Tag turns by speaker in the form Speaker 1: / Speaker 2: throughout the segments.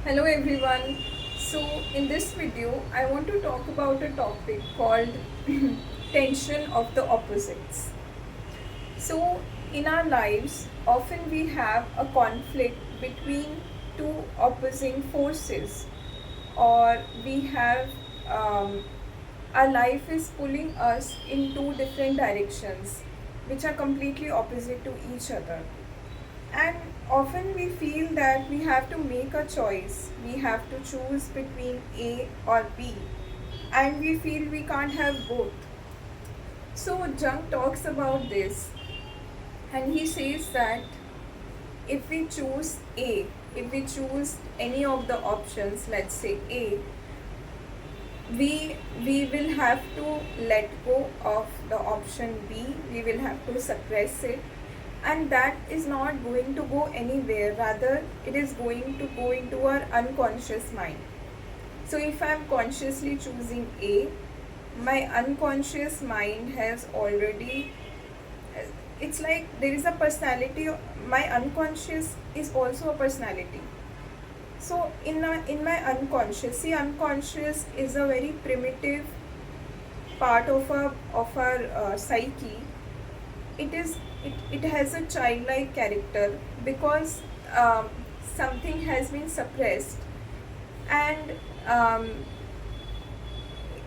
Speaker 1: Hello everyone. So in this video I want to talk about a topic called tension of the opposites. So in our lives often we have a conflict between two opposing forces, or we have our life is pulling us in two different directions which are completely opposite to each other. And often we feel that we have to make a choice. We have to choose between A or B. And we feel we can't have both. So Jung talks about this, and he says that if we choose A, if we choose any of the options, let's say A, we will have to let go of the option B. We will have to suppress it, and that is not going to go anywhere. Rather, it is going to go into our unconscious mind. So if I am consciously choosing A, my unconscious mind has already, it's like there is a personality. My unconscious is also a personality. So in my unconscious, see, unconscious is a very primitive part of our psyche. It has a childlike character because something has been suppressed, and um,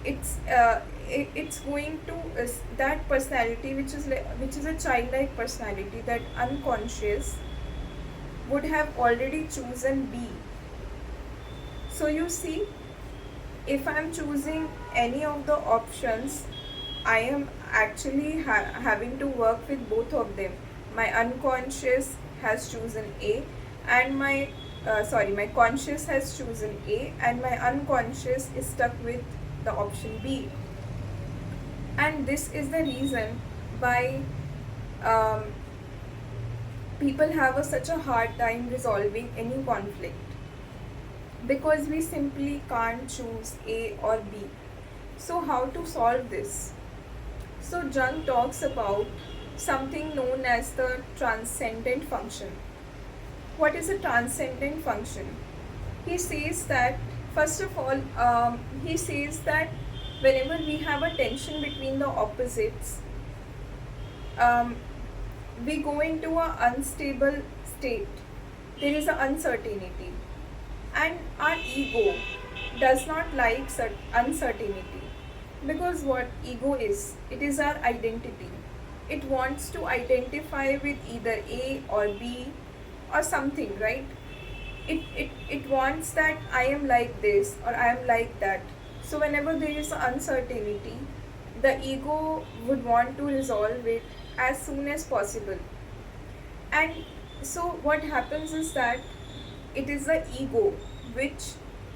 Speaker 1: it's going to that personality which is a childlike personality, that unconscious would have already chosen B. So you see, if I'm choosing any of the options, I am actually having to work with both of them. My unconscious has chosen A, and my conscious has chosen A, and my unconscious is stuck with the option B. And this is the reason why um, people have such a hard time resolving any conflict, because we simply can't choose A or B. So, how to solve this? So, Jung talks about something known as the transcendent function. What is a transcendent function? He says that, first of all, he says that whenever we have a tension between the opposites, um, we go into an unstable state. There is an uncertainty, and our ego does not like uncertainty, because what ego is, it is our identity. It wants to identify with either A or B or something, right? It wants that I am like this or I am like that. So whenever there is uncertainty, the ego would want to resolve it as soon as possible. And so what happens is that it is the ego which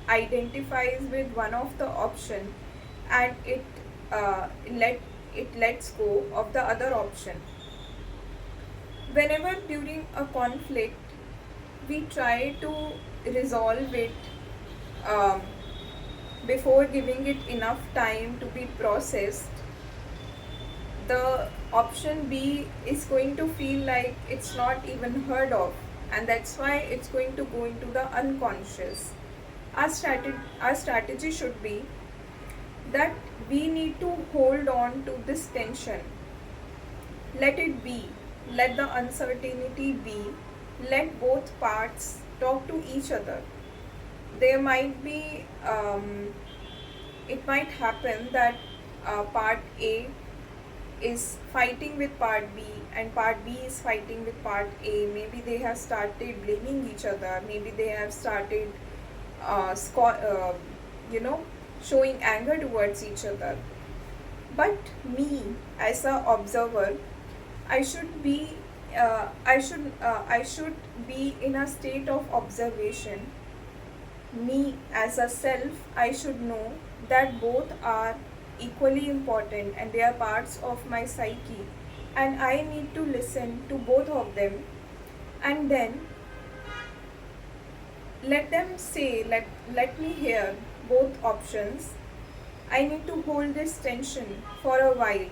Speaker 1: identifies with one of the option, and uh, let it lets go of the other option. Whenever during a conflict we try to resolve it, um, before giving it enough time to be processed, the option B is going to feel like it's not even heard of, and that's why it's going to go into the unconscious. Our strategy should be that we need to hold on to this tension. Let it be. Let the uncertainty be. Let both parts talk to each other. There might be, it might happen that part A is fighting with part B, and part B is fighting with part A. Maybe they have started blaming each other. Maybe they have started, you know, showing anger towards each other. But me, as a observer, I should be, I should be in a state of observation. Me as a self, I should know that both are equally important and they are parts of my psyche, and I need to listen to both of them, and then let them say, let me hear both options. I need to hold this tension for a while,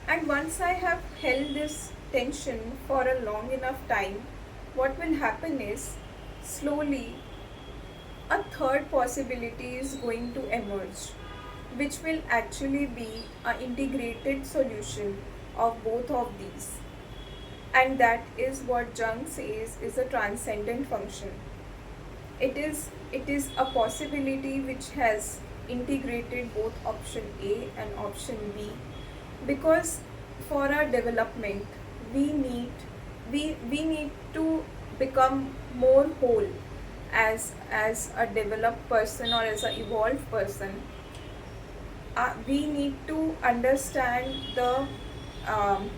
Speaker 1: and once I have held this tension for a long enough time, what will happen is, slowly a third possibility is going to emerge, which will actually be an integrated solution of both of these. And that is what Jung says is a transcendent function. It is a possibility which has integrated both option A and option B, because for our development we need to become more whole as a developed person or as an evolved person. We need to understand the um,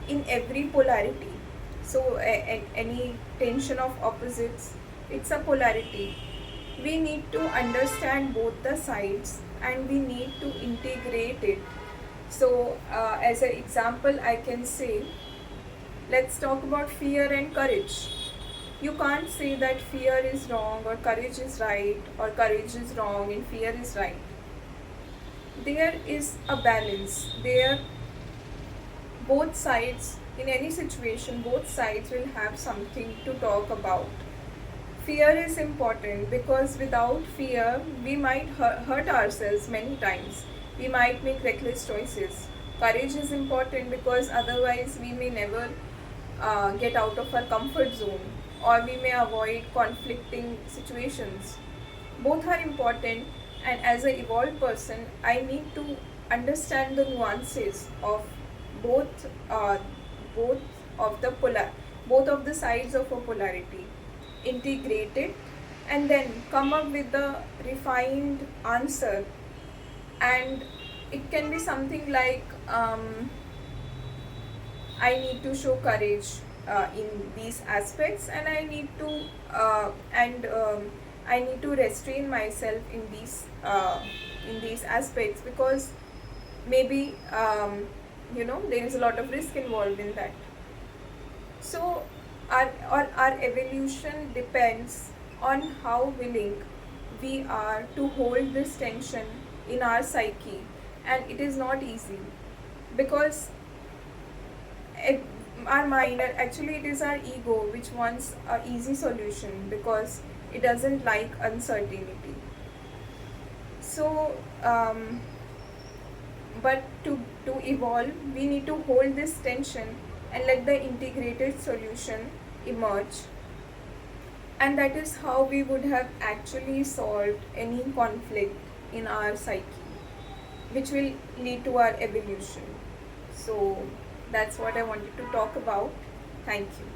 Speaker 1: in every polarity. So any tension of opposites, it's a polarity. We need to understand both the sides and we need to integrate it. So as an example I can say, let's talk about fear and courage. You can't say that fear is wrong or courage is right, or courage is wrong and fear is right. There is a balance there. Both sides, in any situation, both sides will have something to talk about. Fear is important because without fear we might hurt ourselves many times. We might make reckless choices. Courage is important because otherwise we may never get out of our comfort zone, or we may avoid conflicting situations. Both are important, and as an evolved person I need to understand the nuances of both both of the both of the sides of a polarity, integrate it, and then come up with the refined answer. And it can be something like, I need to show courage in these aspects, and I need to restrain myself in these aspects, because maybe there is a lot of risk involved in that. So our evolution depends on how willing we are to hold this tension in our psyche, and it is not easy, because our mind, actually it is our ego which wants a easy solution because it doesn't like uncertainty. So but to evolve we need to hold this tension and let the integrated solution emerge, and that is how we would have actually solved any conflict in our psyche, which will lead to our evolution. So that's what I wanted to talk about. Thank you.